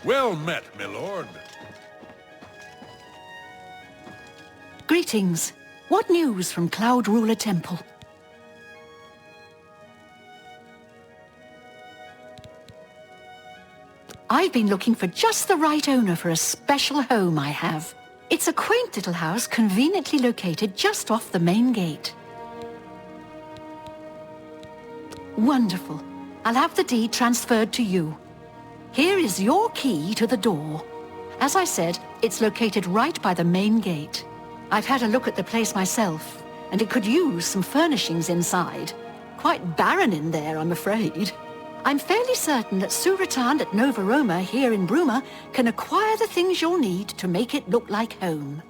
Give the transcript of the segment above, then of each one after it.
Well met, my lord. Greetings. What news from Cloud Ruler Temple? I've been looking for just the right owner for a special home I have. It's a quaint little house conveniently located just off the main gate. Wonderful. I'll have the deed transferred to you. Here is your key to the door. As I said, it's located right by the main gate. I've had a look at the place myself, and it could use some furnishings inside. Quite barren in there, I'm afraid. I'm fairly certain that Suratan at Nova Roma here in Bruma can acquire the things you'll need to make it look like home.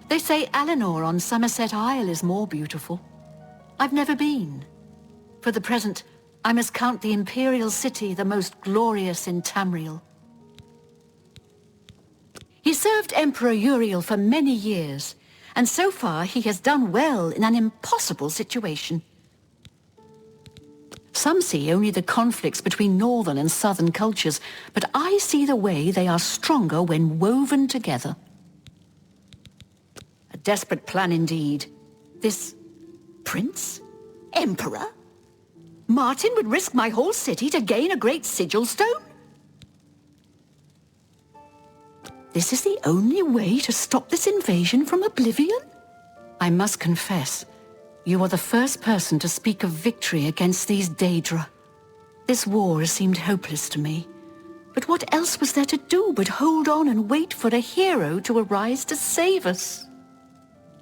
They say Eleanor on Somerset Isle is more beautiful. I've never been. For the present, I must count the Imperial City the most glorious in Tamriel. He served Emperor Uriel for many years, and so far he has done well in an impossible situation. Some see only the conflicts between northern and southern cultures, but I see the way they are stronger when woven together. A desperate plan indeed. This prince? Emperor? Martin would risk my whole city to gain a great sigil stone? This is the only way to stop this invasion from Oblivion? I must confess, you are the first person to speak of victory against these Daedra. This war has seemed hopeless to me. But what else was there to do but hold on and wait for a hero to arise to save us?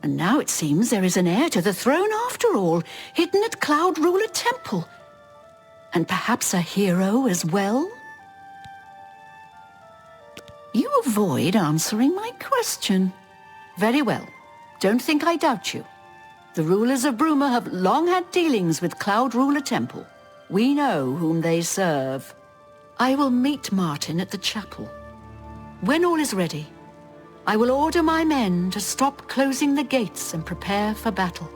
And now it seems there is an heir to the throne after all, hidden at Cloud Ruler Temple. And perhaps a hero as well? You avoid answering my question. Very well. Don't think I doubt you. The rulers of Bruma have long had dealings with Cloud Ruler Temple. We know whom they serve. I will meet Martin at the chapel. When all is ready, I will order my men to stop closing the gates and prepare for battle.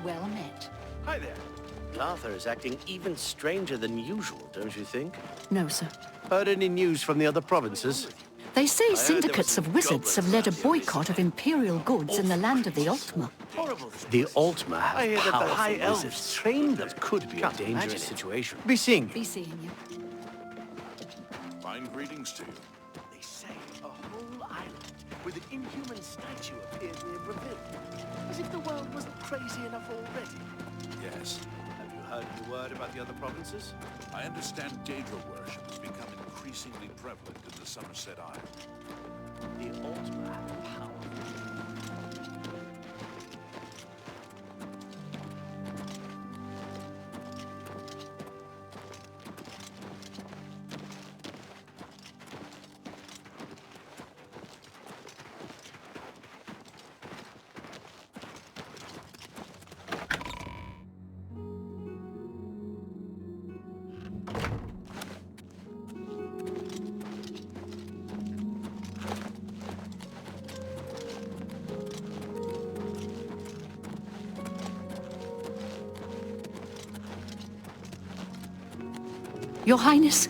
Well met. Hi there. Arthur is acting even stranger than usual, don't you think? No, sir. Heard any news from the other provinces? They say syndicates of wizards have led a boycott of Imperial goods in the land of the Ultima. The Ultima have powerful wizards trained them. Could be a dangerous situation. Be seeing you. Be seeing you. Fine greetings to you. They say a whole island with an inhuman statue appeared near Breville. As if the world wasn't crazy enough already. Yes. Have you heard the word about the other provinces? I understand Daedra worship has become increasingly prevalent in the Somerset Isle. The Ultima have powerful. Your Highness,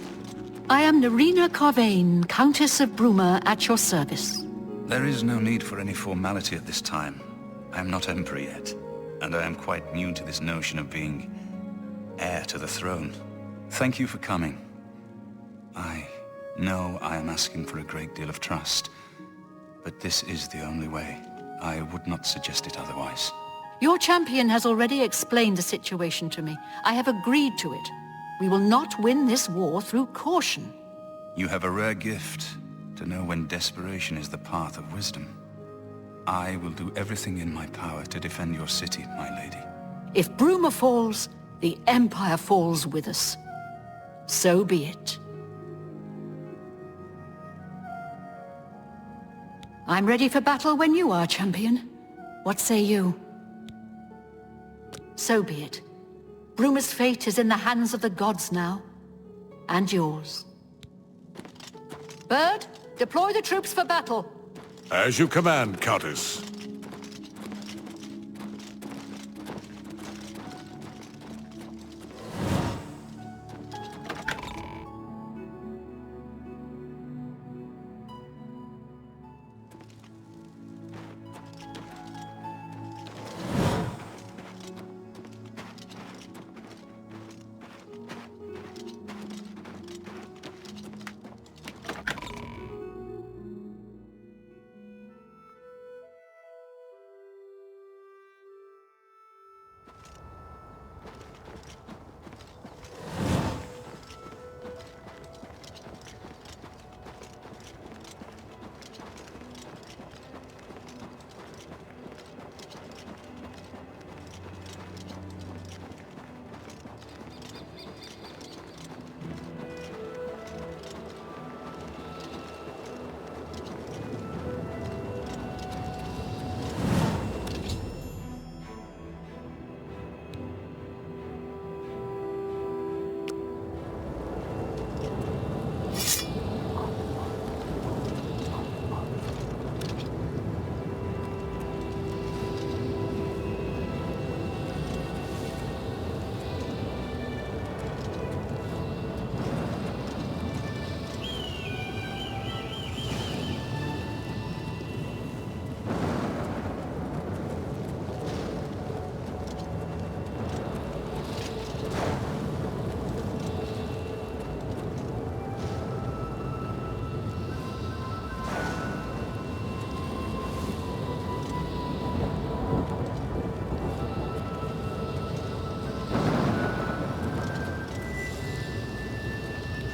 I am Nerina Carvain, Countess of Bruma, at your service. There is no need for any formality at this time. I am not Emperor yet, and I am quite new to this notion of being heir to the throne. Thank you for coming. I know I am asking for a great deal of trust, but this is the only way. I would not suggest it otherwise. Your champion has already explained the situation to me. I have agreed to it. We will not win this war through caution. You have a rare gift to know when desperation is the path of wisdom. I will do everything in my power to defend your city, my lady. If Bruma falls, The Empire falls with us. So be it. I'm ready for battle when you are, champion. What say you? So be it. Bruma's fate is in the hands of the gods now. And yours. Bird, deploy the troops for battle. As you command, Countess.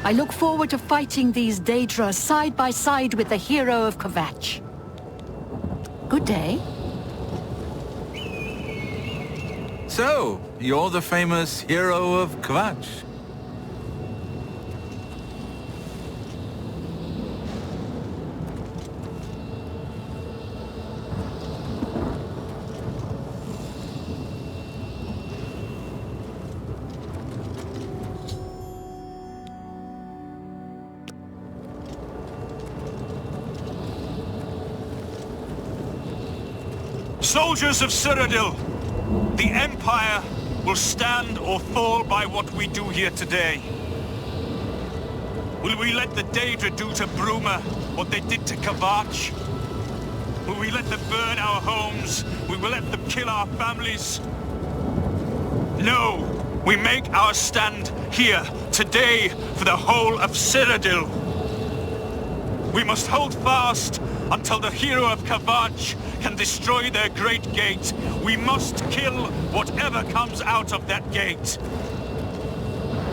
I look forward to fighting these Daedra side by side with the hero of Kvatch. Good day. So, you're the famous hero of Kvatch. Soldiers of Cyrodiil, the Empire will stand or fall by what we do here today. Will we let the Daedra do to Bruma what they did to Kvatch? Will we let them burn our homes? Will we let them kill our families? No! We make our stand here, today, for the whole of Cyrodiil. We must hold fast until the hero of Kvatch can destroy their great gate. We must kill whatever comes out of that gate.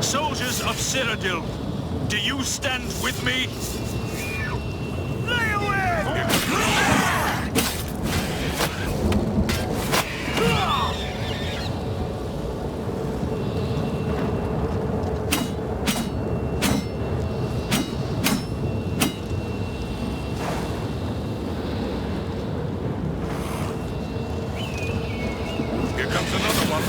Soldiers of Cyrodiil, do you stand with me? Lay away! Here comes another one.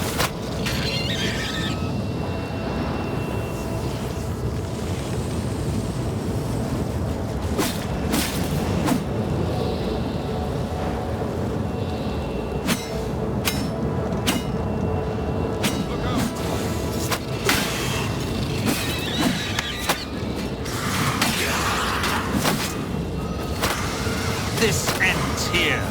Look out! This ends here.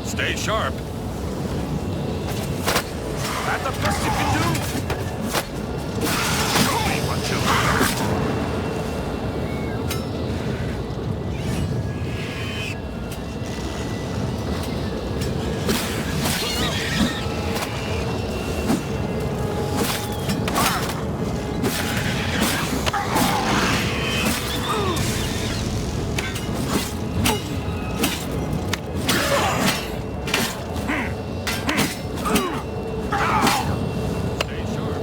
Stay sharp. Stay sharp.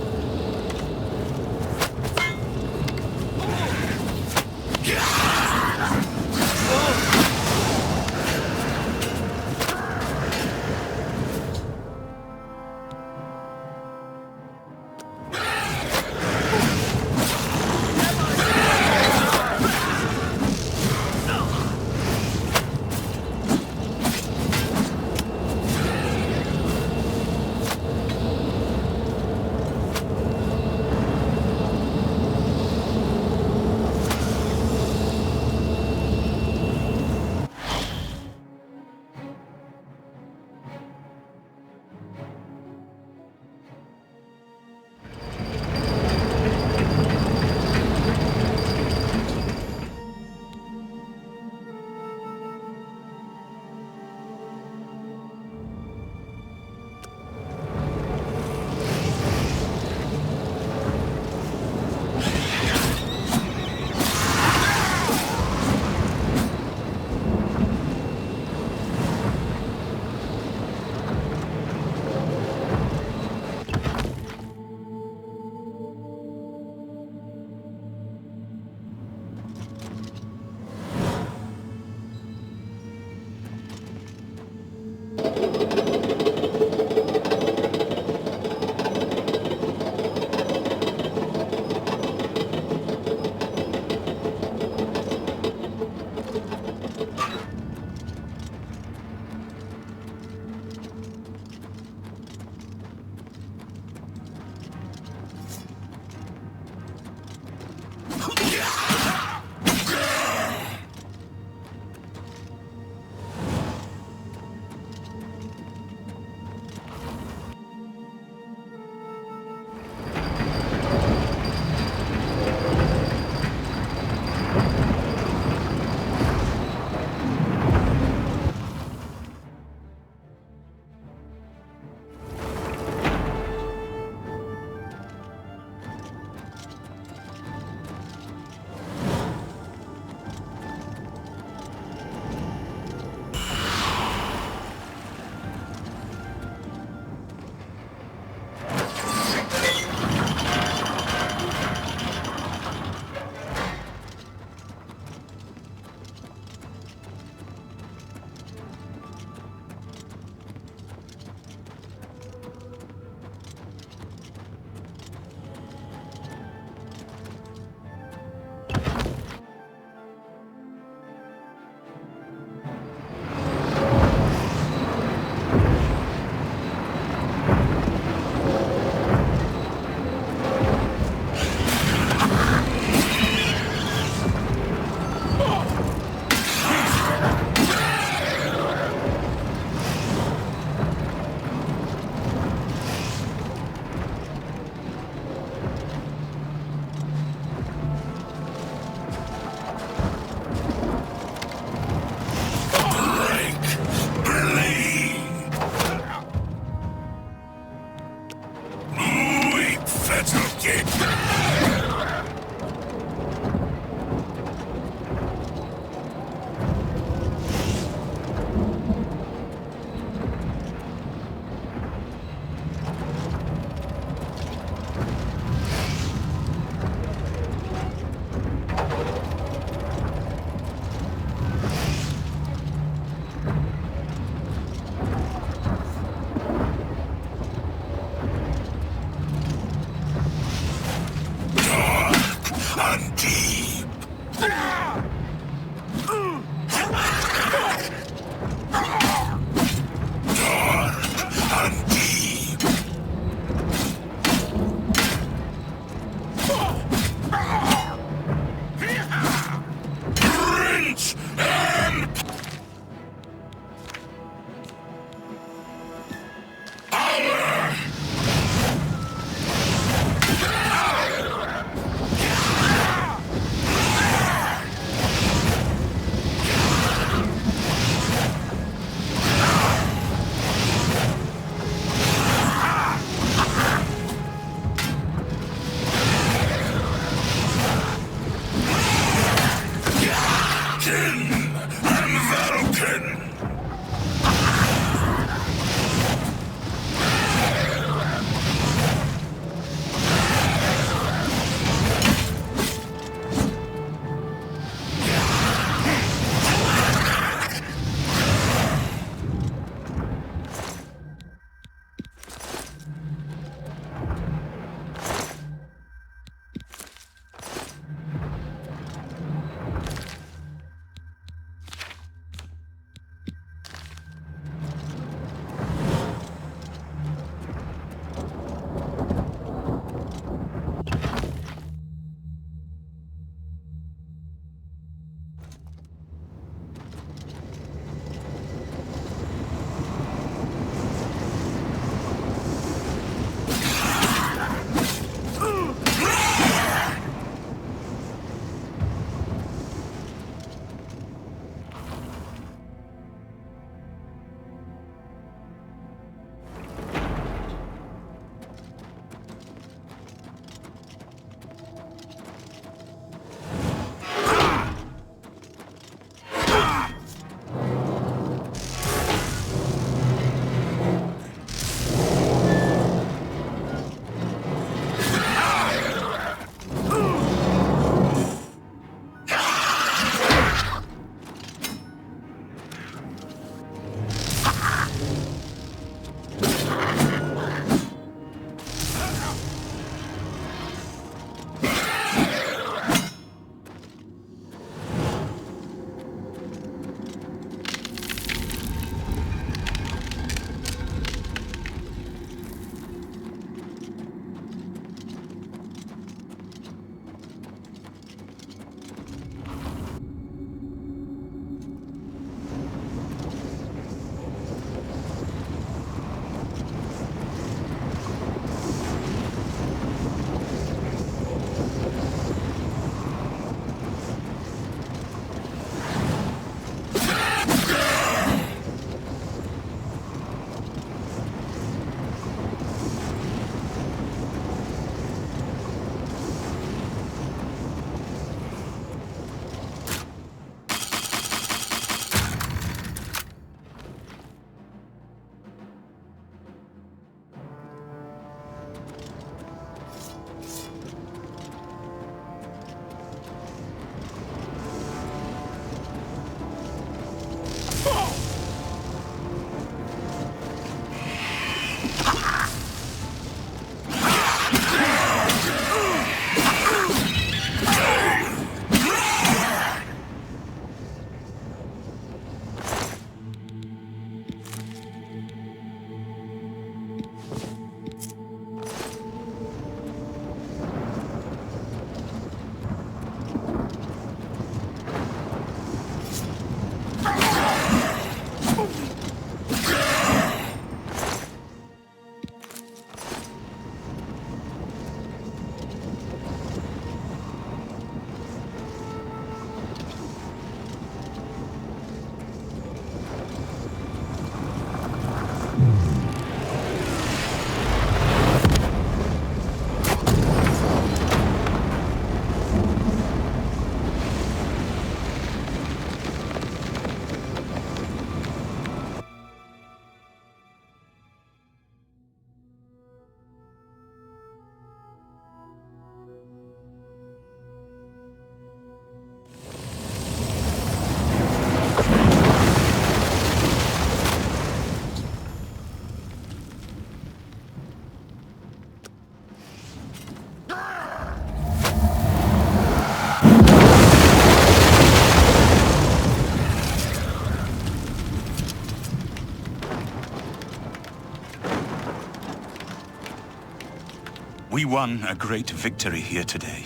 We won a great victory here today.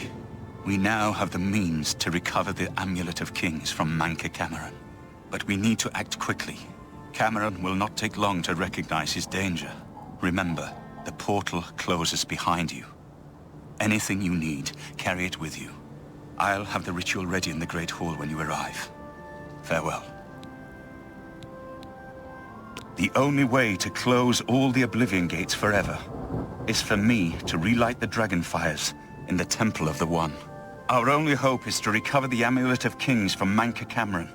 We now have the means to recover the Amulet of Kings from Manca Cameron. But we need to act quickly. Cameron will not take long to recognize his danger. Remember, the portal closes behind you. Anything you need, carry it with you. I'll have the ritual ready in the Great Hall when you arrive. Farewell. The only way to close all the Oblivion Gates forever is for me to relight the dragon fires in the Temple of the One. Our only hope is to recover the Amulet of Kings from Manca Cameron.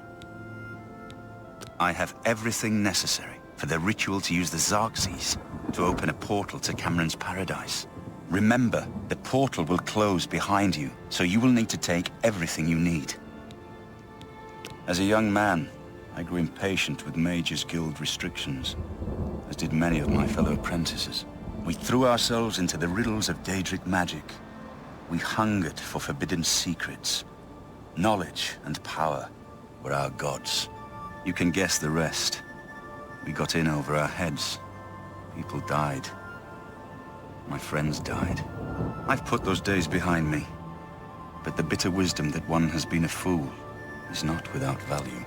I have everything necessary for the ritual to use the Xerxes to open a portal to Cameron's paradise. Remember, the portal will close behind you, so you will need to take everything you need. As a young man, I grew impatient with Mages Guild restrictions, as did many of my fellow apprentices. We threw ourselves into the riddles of Daedric magic. We hungered for forbidden secrets. Knowledge and power were our gods. You can guess the rest. We got in over our heads. People died. My friends died. I've put those days behind me. But the bitter wisdom that one has been a fool is not without value.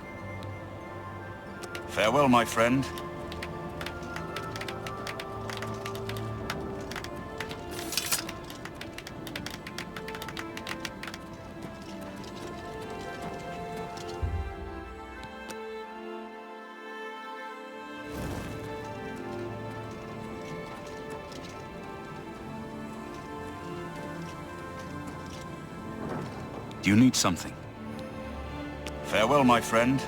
Farewell, my friend. Do you need something? Farewell, my friend.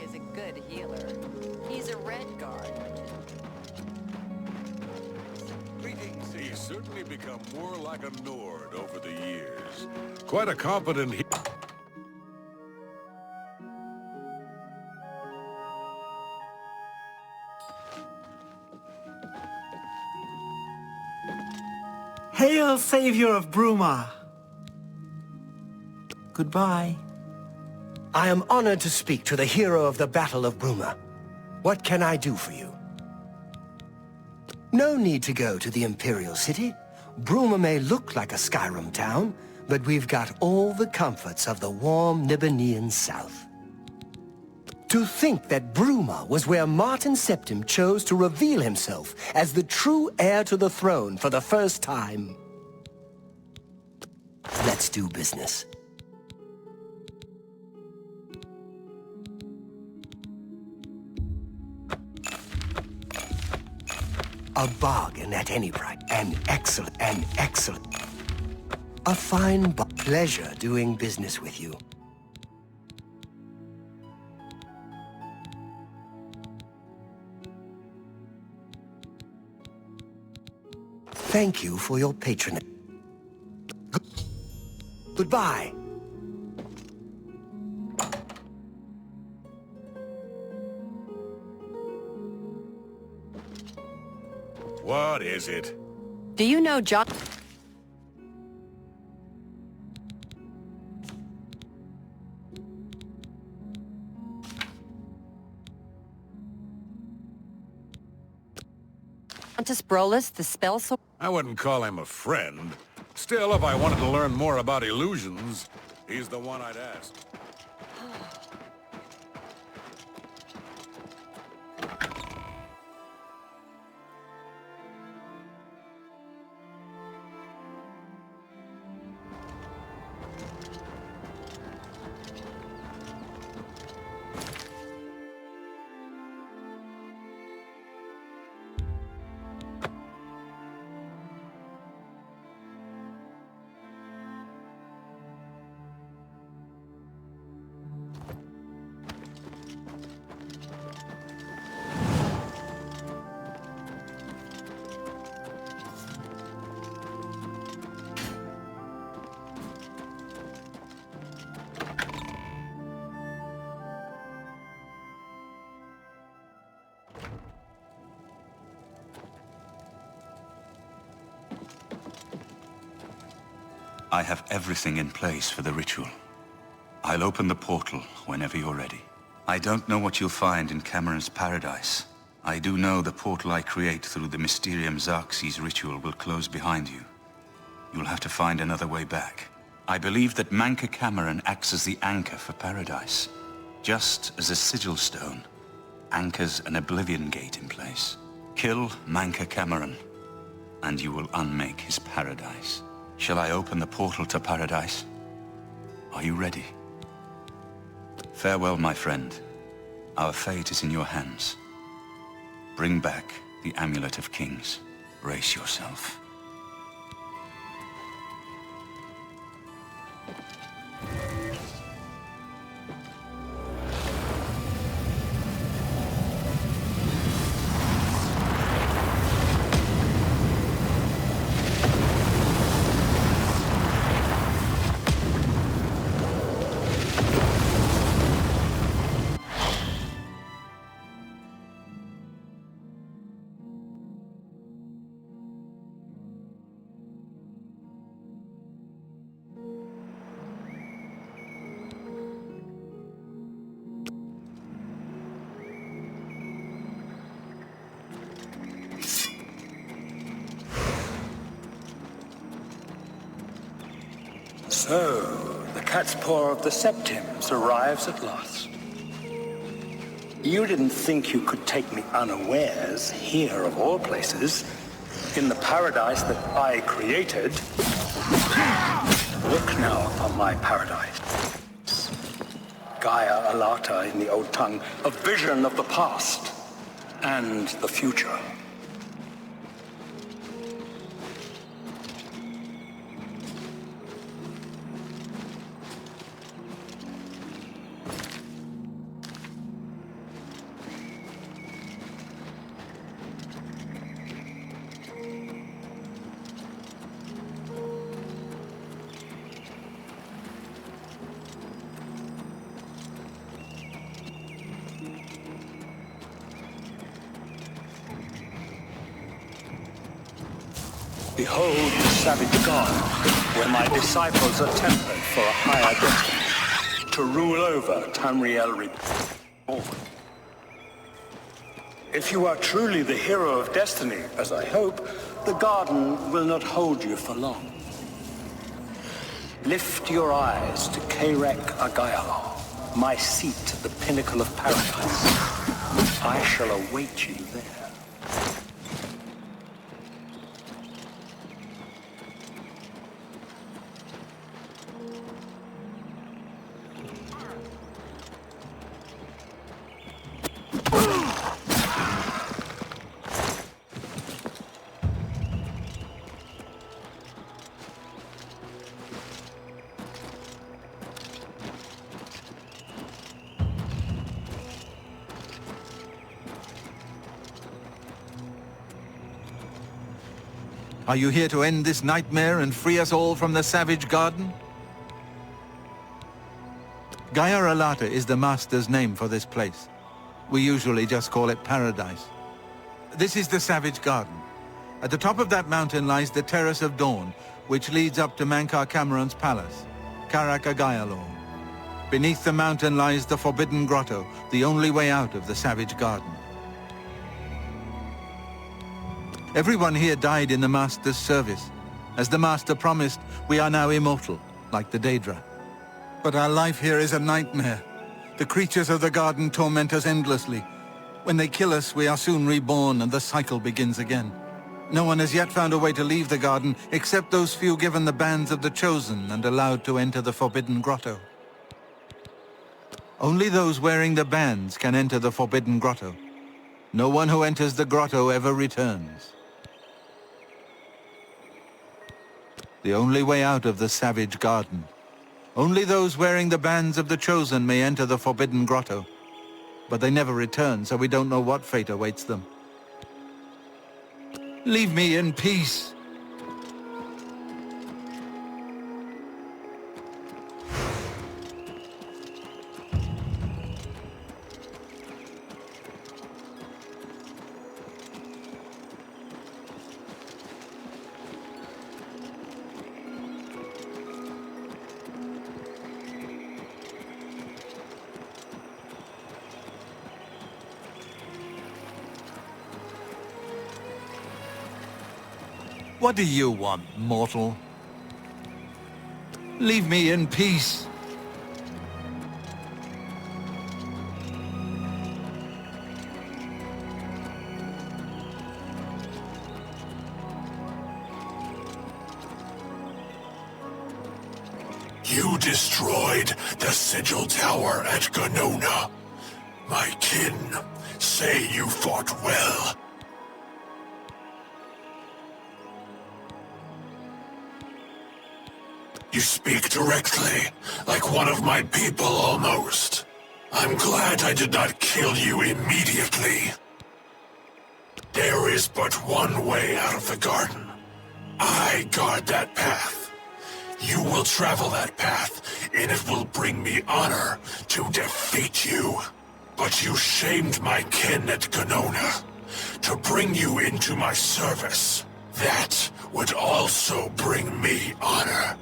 Is a good healer. He's a red guard. Greetings. He's certainly become more like a Nord over the years. Quite a competent Hail, Savior of Bruma! Goodbye. I am honored to speak to the hero of the Battle of Bruma. What can I do for you? No need to go to the Imperial City. Bruma may look like a Skyrim town, but we've got all the comforts of the warm Nibelungian South. To think that Bruma was where Martin Septim chose to reveal himself as the true heir to the throne for the first time. Let's do business. A bargain at any price. An excellent. A fine pleasure doing business with you. Thank you for your patronage. Goodbye. What is it? Do you know John? Brolus, the spell sword? I wouldn't call him a friend. Still, if I wanted to learn more about illusions, he's the one I'd ask. I have everything in place for the ritual. I'll open the portal whenever you're ready. I don't know what you'll find in Cameron's paradise. I do know the portal I create through the Mysterium Xerxes ritual will close behind you. You'll have to find another way back. I believe that Manca Cameron acts as the anchor for paradise, just as a sigil stone anchors an Oblivion gate in place. Kill Manca Cameron, and you will unmake his paradise. Shall I open the portal to paradise? Are you ready? Farewell, my friend. Our fate is in your hands. Bring back the Amulet of Kings. Brace yourself. So, the cat's paw of the Septims arrives at last. You didn't think you could take me unawares here of all places, in the paradise that I created. Look now upon my paradise. Gaia Alata in the old tongue, a vision of the past and the future. Behold the savage god, where my disciples are tempered for a higher destiny, to rule over Tamriel Reborn. If you are truly the hero of destiny, as I hope, the garden will not hold you for long. Lift your eyes to Kairek Agayalo, my seat at the pinnacle of paradise. I shall await you there. Are you here to end this nightmare and free us all from the savage garden? Gaia Alata is the Master's name for this place. We usually just call it Paradise. This is the Savage Garden. At the top of that mountain lies the Terrace of Dawn, which leads up to Mankar Cameron's palace, Karakagayalor. Beneath the mountain lies the Forbidden Grotto, the only way out of the Savage Garden. Everyone here died in the Master's service. As the Master promised, we are now immortal, like the Daedra. But our life here is a nightmare. The creatures of the garden torment us endlessly. When they kill us, we are soon reborn and the cycle begins again. No one has yet found a way to leave the garden, except those few given the bands of the Chosen and allowed to enter the Forbidden Grotto. Only those wearing the bands can enter the Forbidden Grotto. No one who enters the grotto ever returns. The only way out of the Savage Garden. Only those wearing the bands of the Chosen may enter the Forbidden Grotto. But they never return, so we don't know what fate awaits them. Leave me in peace. What do you want, mortal? Leave me in peace. You destroyed the Sigil Tower at Ganona. My kin say you fought well. You speak directly, like one of my people almost. I'm glad I did not kill you immediately. There is but one way out of the garden. I guard that path. You will travel that path, and it will bring me honor to defeat you. But you shamed my kin at Ganona. To bring you into my service, that would also bring me honor.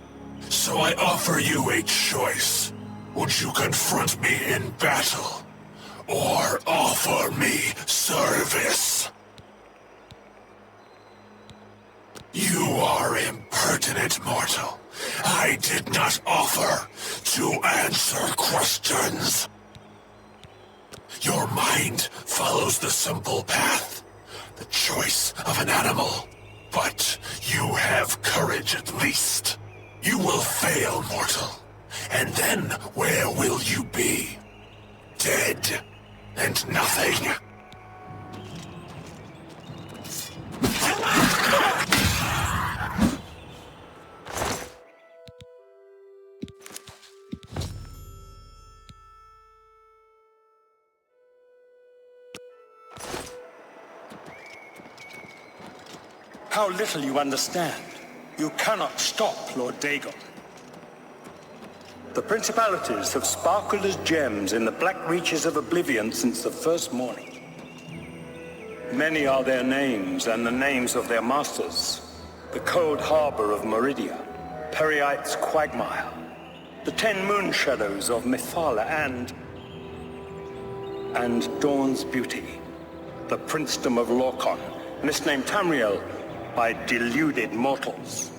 So I offer you a choice. Would you confront me in battle, or offer me service? You are impertinent, mortal. I did not offer to answer questions. Your mind follows the simple path, the choice of an animal. But you have courage at least. You will fail, mortal. And then where will you be? Dead and nothing. How little you understand. You cannot stop Lord Dagon. The principalities have sparkled as gems in the black reaches of Oblivion since the first morning. Many are their names and the names of their masters. The cold harbor of Meridia, Periite's quagmire, the 10 moon shadows of Mythala and Dawn's beauty, the princedom of Lorkon, misnamed Tamriel by deluded mortals.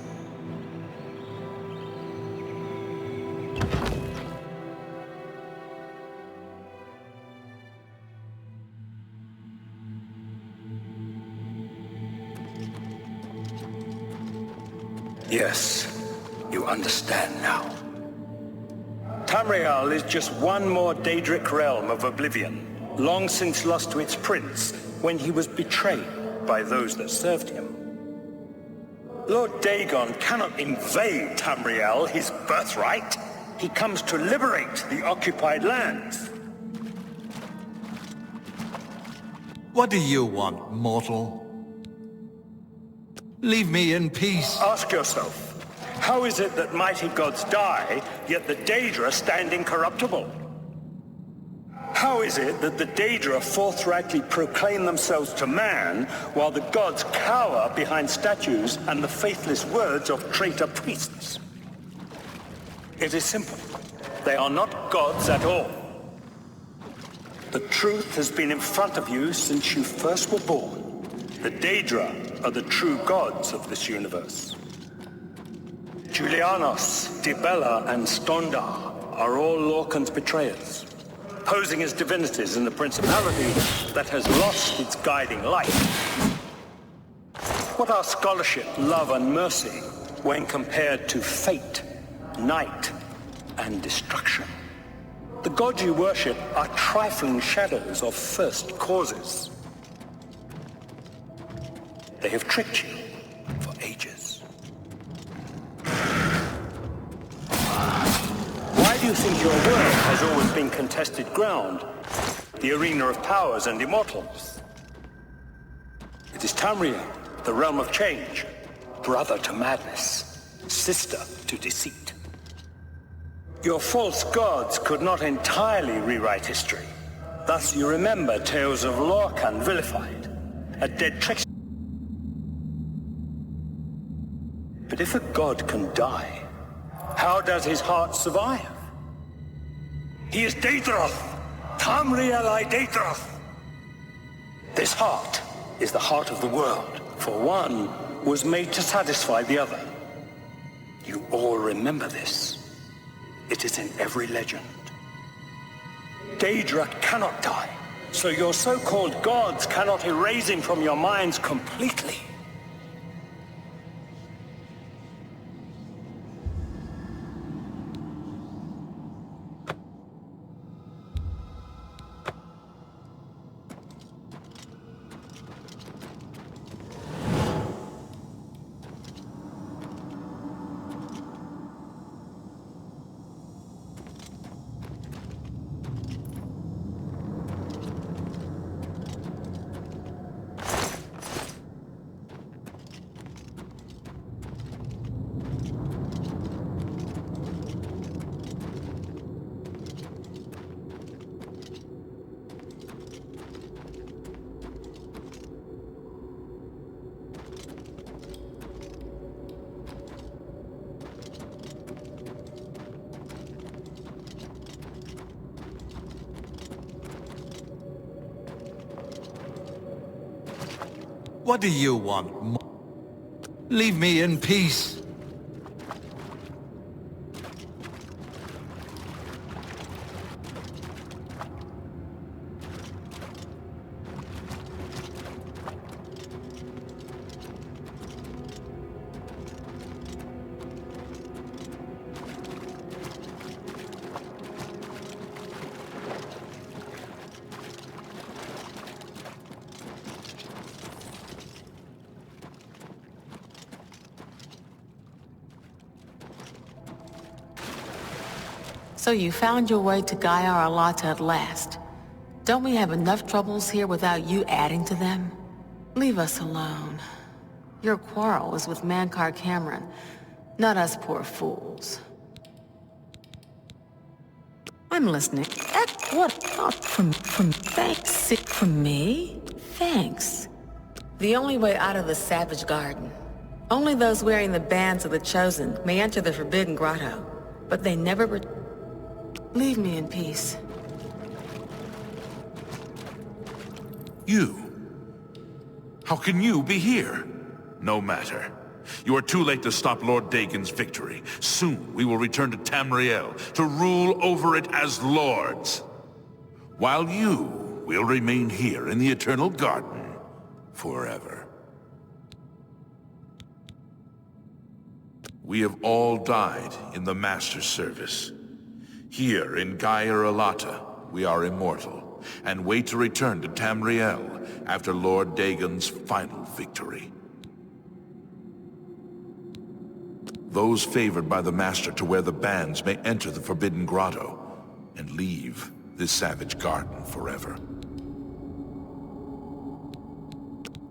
Yes, you understand now. Tamriel is just one more Daedric realm of Oblivion, long since lost to its prince when he was betrayed by those that served him. Lord Dagon cannot invade Tamriel, his birthright. He comes to liberate the occupied lands. What do you want, mortal? Leave me in peace. Ask yourself, how is it that mighty gods die, yet the Daedra stand incorruptible? How is it that the Daedra forthrightly proclaim themselves to man, while the gods cower behind statues and the faithless words of traitor priests? It is simple. They are not gods at all. The truth has been in front of you since you first were born. The Daedra are the true gods of this universe. Julianos, Dibella, and Stondar are all Lorcan's betrayers, posing as divinities in the principality that has lost its guiding light. What are scholarship, love, and mercy when compared to fate, night, and destruction? The gods you worship are trifling shadows of first causes. They have tricked you for ages. Why do you think your world has always been contested ground? The arena of powers and immortals. It is Tamriel, the realm of change, brother to madness, sister to deceit. Your false gods could not entirely rewrite history. Thus you remember tales of Lorcan vilified, a dead trickster. But if a god can die, how does his heart survive? He is Daedroth, Tamriel I Daedroth. This heart is the heart of the world, for one was made to satisfy the other. You all remember this. It is in every legend. Daedra cannot die, so your so-called gods cannot erase him from your minds completely. What do you want? Leave me in peace. So you found your way to Gaia Arlata at last. Don't we have enough troubles here without you adding to them? Leave us alone. Your quarrel was with Mankar Cameron, not us poor fools. I'm listening. What? Thanks. From me? Thanks. The only way out of the Savage Garden. Only those wearing the bands of the Chosen may enter the Forbidden Grotto, but they never Leave me in peace. You? How can you be here? No matter. You are too late to stop Lord Dagon's victory. Soon we will return to Tamriel to rule over it as lords. While you will remain here in the Eternal Garden forever. We have all died in the Master's service. Here in Gaia Arlata, we are immortal, and wait to return to Tamriel after Lord Dagon's final victory. Those favored by the Master to wear the bands may enter the Forbidden Grotto, and leave this savage garden forever.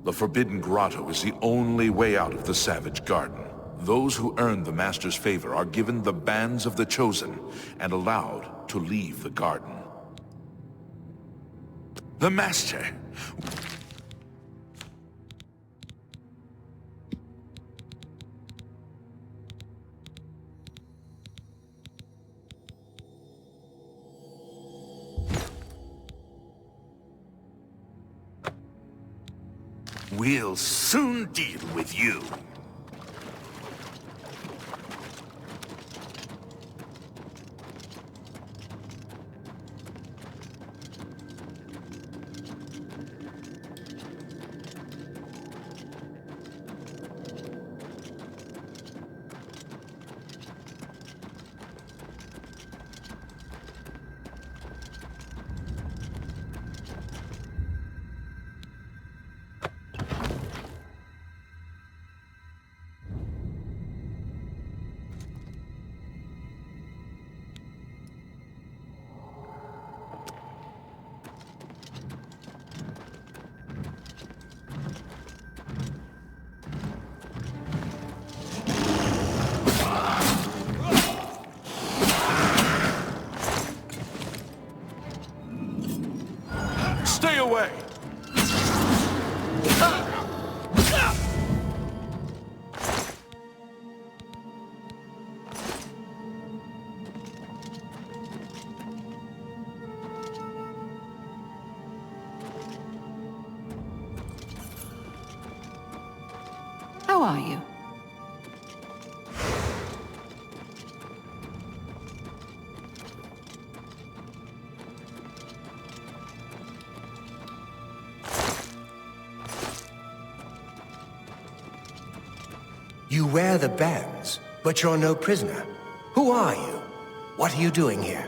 The Forbidden Grotto is the only way out of the Savage Garden. Those who earn the Master's favor are given the Bands of the Chosen and allowed to leave the garden. The Master... We'll soon deal with you. Stay away! How are you? You wear the bands, but you're no prisoner. Who are you? What are you doing here?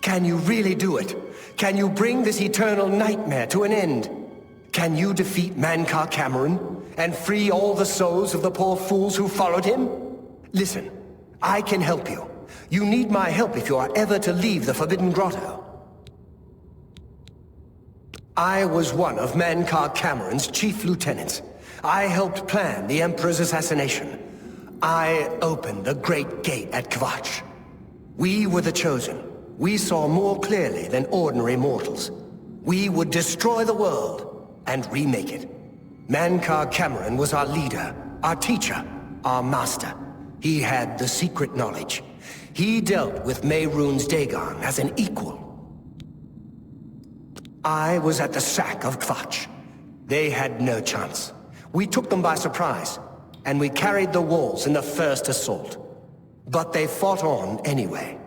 Can you really do it? Can you bring this eternal nightmare to an end? Can you defeat Mankar Cameron and free all the souls of the poor fools who followed him? Listen, I can help you. You need my help if you are ever to leave the Forbidden Grotto. I was one of Mankar Cameron's chief lieutenants. I helped plan the Emperor's assassination. I opened the Great Gate at Kvatch. We were the chosen. We saw more clearly than ordinary mortals. We would destroy the world and remake it. Mankar Cameron was our leader, our teacher, our master. He had the secret knowledge. He dealt with Mehrunes Dagon as an equal. I was at the sack of Kvatch. They had no chance. We took them by surprise, and we carried the walls in the first assault. But they fought on anyway,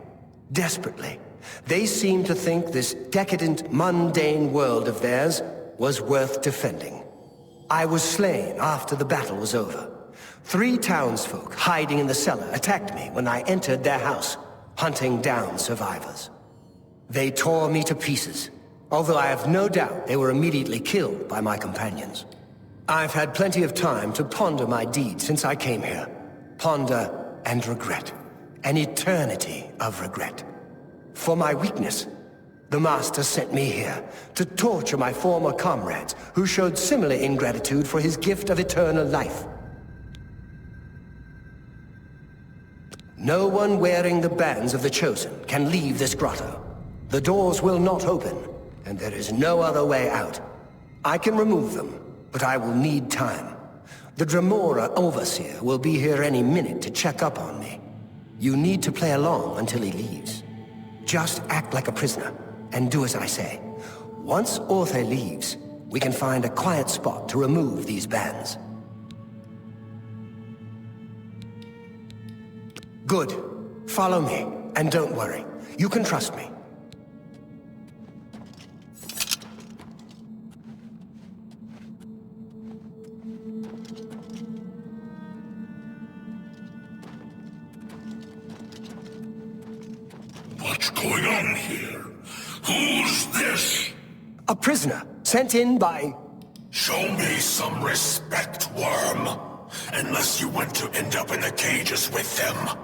desperately. They seemed to think this decadent, mundane world of theirs was worth defending. I was slain after the battle was over. 3 townsfolk hiding in the cellar attacked me when I entered their house, hunting down survivors. They tore me to pieces, although I have no doubt they were immediately killed by my companions. I've had plenty of time to ponder my deeds since I came here. Ponder and regret. An eternity of regret. For my weakness, the Master sent me here to torture my former comrades who showed similar ingratitude for his gift of eternal life. No one wearing the bands of the Chosen can leave this grotto. The doors will not open, and there is no other way out. I can remove them, but I will need time. The Dremora Overseer will be here any minute to check up on me. You need to play along until he leaves. Just act like a prisoner, and do as I say. Once Orthe leaves, we can find a quiet spot to remove these bands. Good. Follow me, and don't worry. You can trust me. What's going on here? Who's this? A prisoner, sent in by... Show me some respect, worm. Unless you want to end up in the cages with them.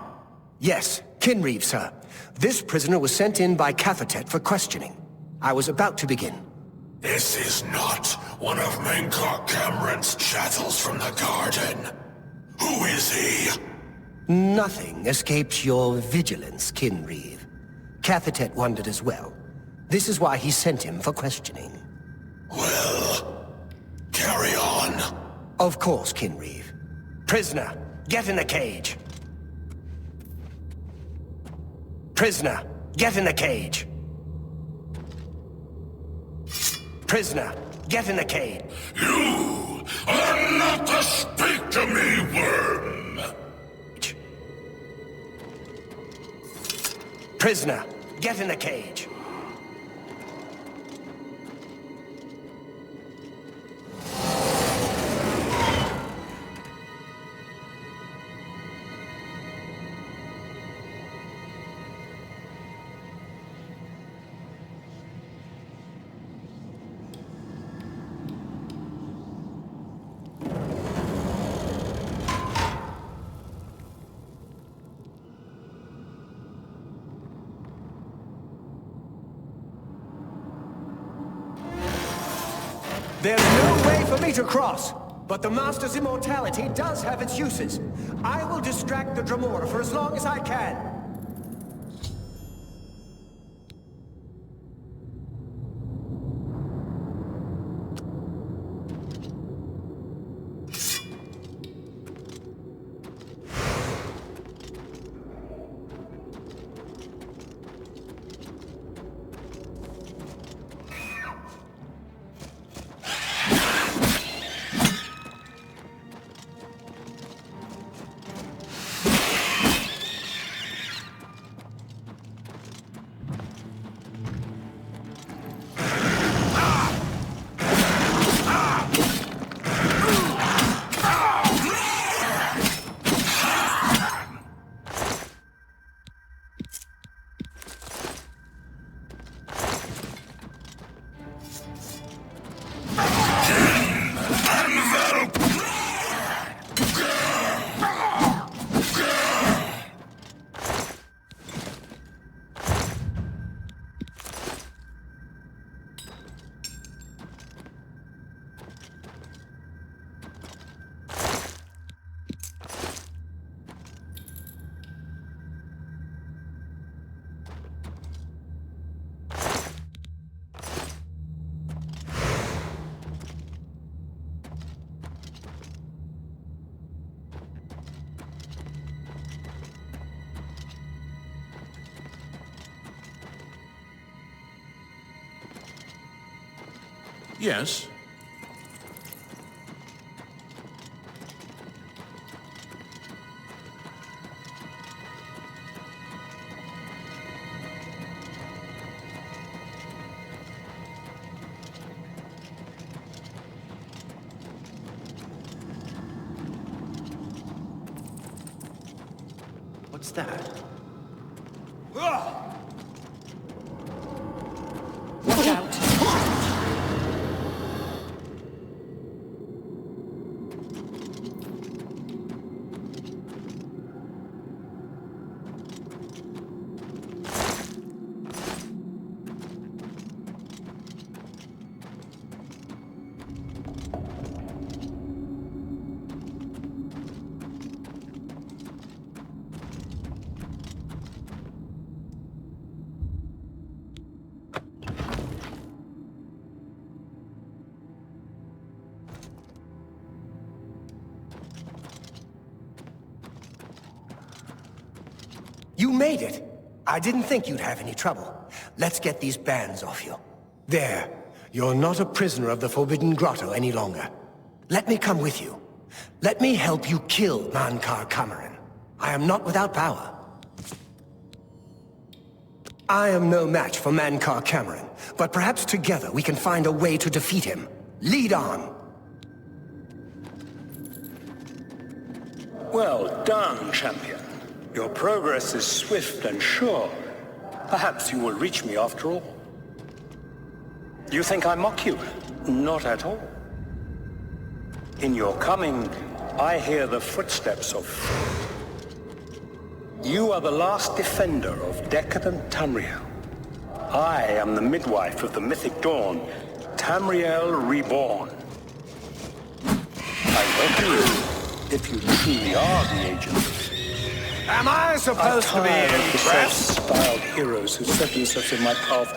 Yes, Kinreeve, sir. This prisoner was sent in by Cathatet for questioning. I was about to begin. This is not one of Menkar Cameron's chattels from the garden. Who is he? Nothing escapes your vigilance, Kinreeve. Cathatet wondered as well. This is why he sent him for questioning. Well, carry on. Of course, Kinreeve. Prisoner, get in the cage. Prisoner, get in the cage. Prisoner, get in the cage. You are not to speak to me, worm! Prisoner, get in the cage. There's no way for me to cross, but the Master's immortality does have its uses. I will distract the Dremora for as long as I can. Yes. What's that? Watch out. You made it! I didn't think you'd have any trouble. Let's get these bands off you. There. You're not a prisoner of the Forbidden Grotto any longer. Let me come with you. Let me help you kill Mankar Cameron. I am not without power. I am no match for Mankar Cameron, but perhaps together we can find a way to defeat him. Lead on! Well done, champion. Your progress is swift and sure. Perhaps you will reach me after all. You think I mock you? Not at all. In your coming, I hear the footsteps of... You are the last defender of decadent Tamriel. I am the midwife of the mythic dawn, Tamriel Reborn. I welcome you, if you truly are the agent. Am I supposed to be The impressed? self-styled heroes who set themselves in my path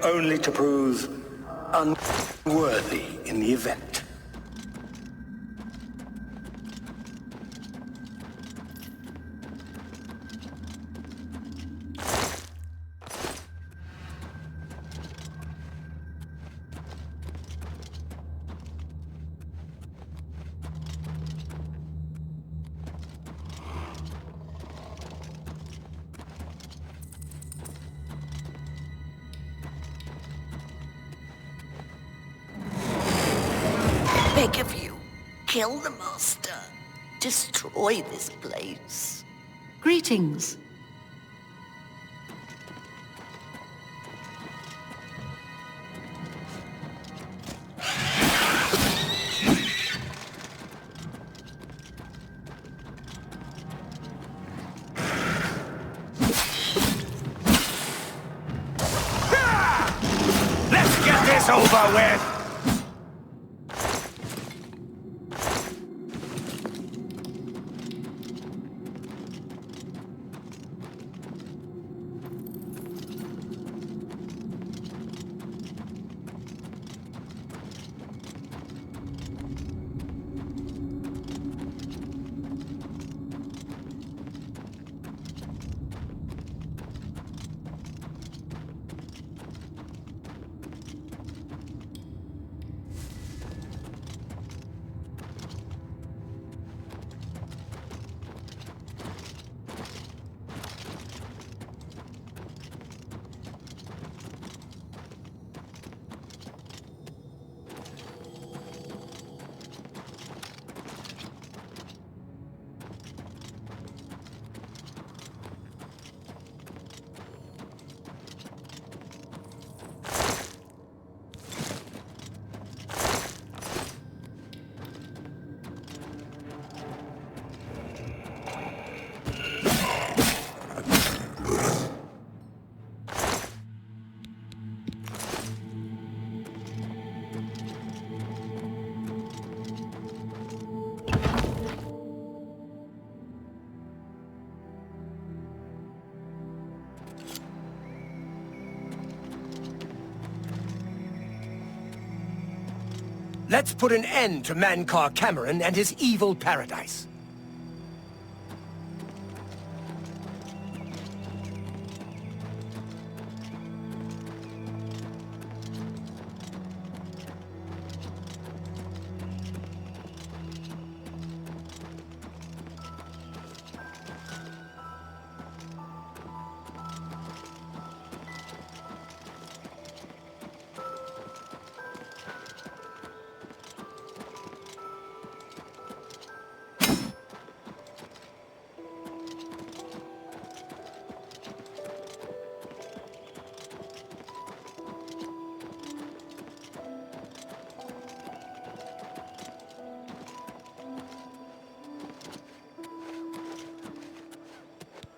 only to prove unworthy in the event. Beg of you, kill the master. Destroy this place. Greetings. Let's get this over with! Let's put an end to Mankar Cameron and his evil paradise.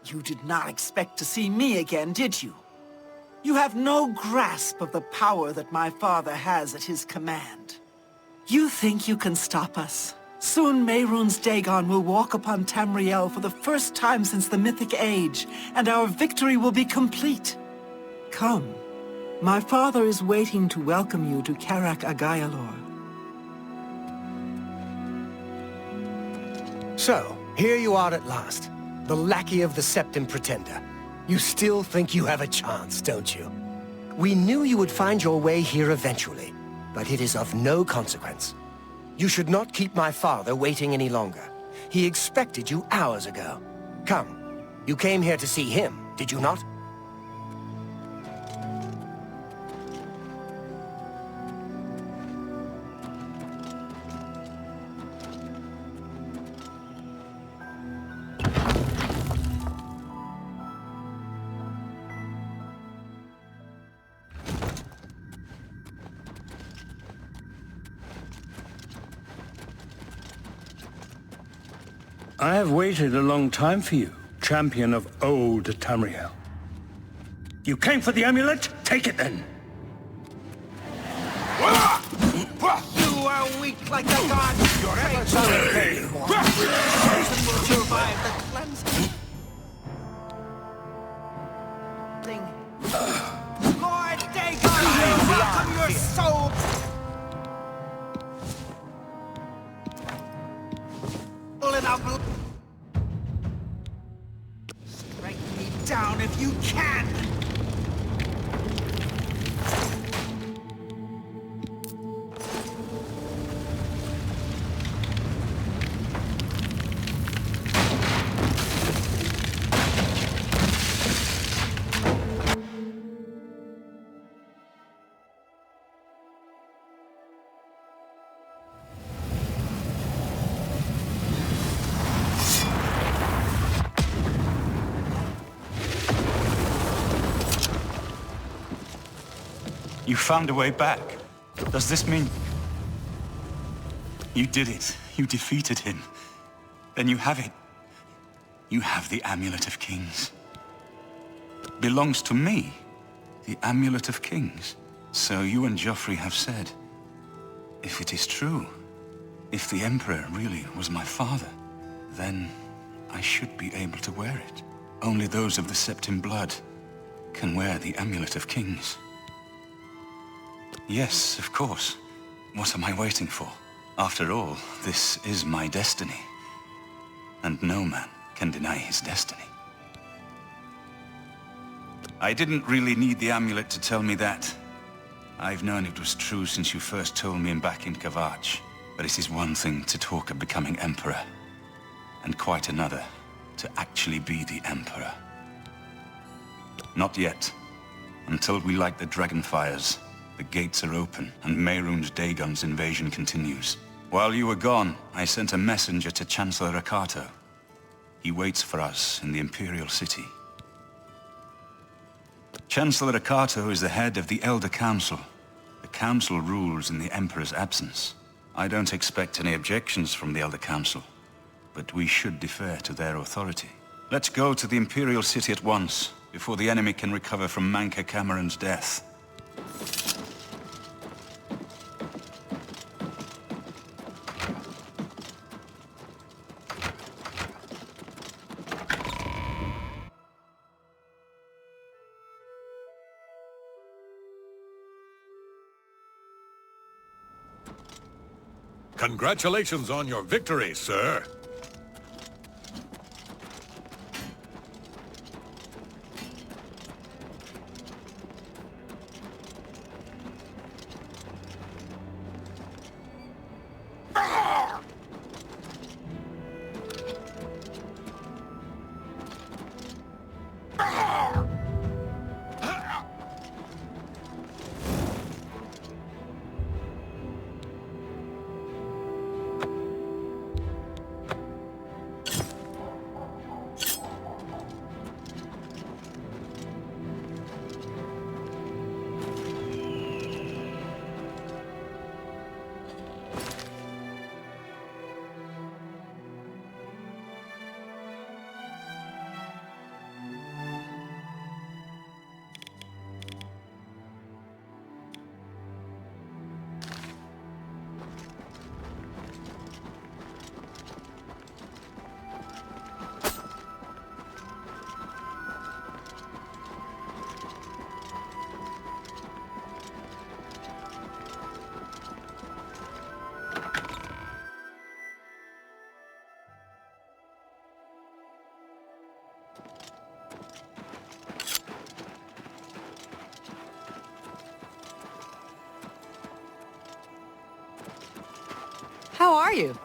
You did not expect to see me again, did you? You have no grasp of the power that my father has at his command. You think you can stop us? Soon Mehrunes Dagon will walk upon Tamriel for the first time since the Mythic Age, and our victory will be complete. Come. My father is waiting to welcome you to Karak Agayalor. So, here you are at last. The lackey of the Septim Pretender. You still think you have a chance, don't you? We knew you would find your way here eventually, but it is of no consequence. You should not keep my father waiting any longer. He expected you hours ago. Come, you came here to see him, did you not? I have waited a long time for you, champion of old Tamriel. You came for the amulet? Take it then. Voila! are weak like the gods. Your efforts are in vain. Poison will survive the cleansing. Lord Dagon, I welcome your soul. Strike me down if you can. You found a way back. Does this mean... You did it. You defeated him. Then you have it. You have the Amulet of Kings. Belongs to me. The Amulet of Kings. So you and Joffrey have said. If it is true, if the Emperor really was my father, then I should be able to wear it. Only those of the Septim blood can wear the Amulet of Kings. Yes, of course. What am I waiting for? After all, this is my destiny. And no man can deny his destiny. I didn't really need the amulet to tell me that. I've known it was true since you first told me back in Kavach. But it is one thing to talk of becoming Emperor, and quite another to actually be the Emperor. Not yet. Until we light the Dragonfires. The gates are open, and Mehrunes Dagon's invasion continues. While you were gone, I sent a messenger to Chancellor Akato. He waits for us in the Imperial City. Chancellor Akato is the head of the Elder Council. The Council rules in the Emperor's absence. I don't expect any objections from the Elder Council, but we should defer to their authority. Let's go to the Imperial City at once, before the enemy can recover from Manca Cameron's death. Congratulations on your victory, sir. How are you?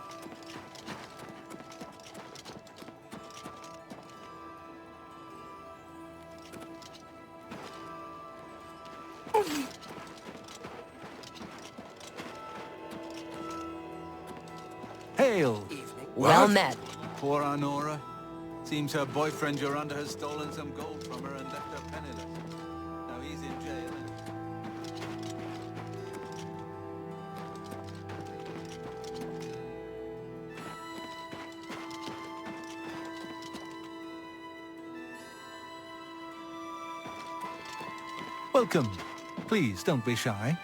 Hail! Well met. Poor Arnora. Seems her boyfriend Jorunda has stolen some gold from her and left her penniless. Now he's in jail. Welcome. Please, don't be shy.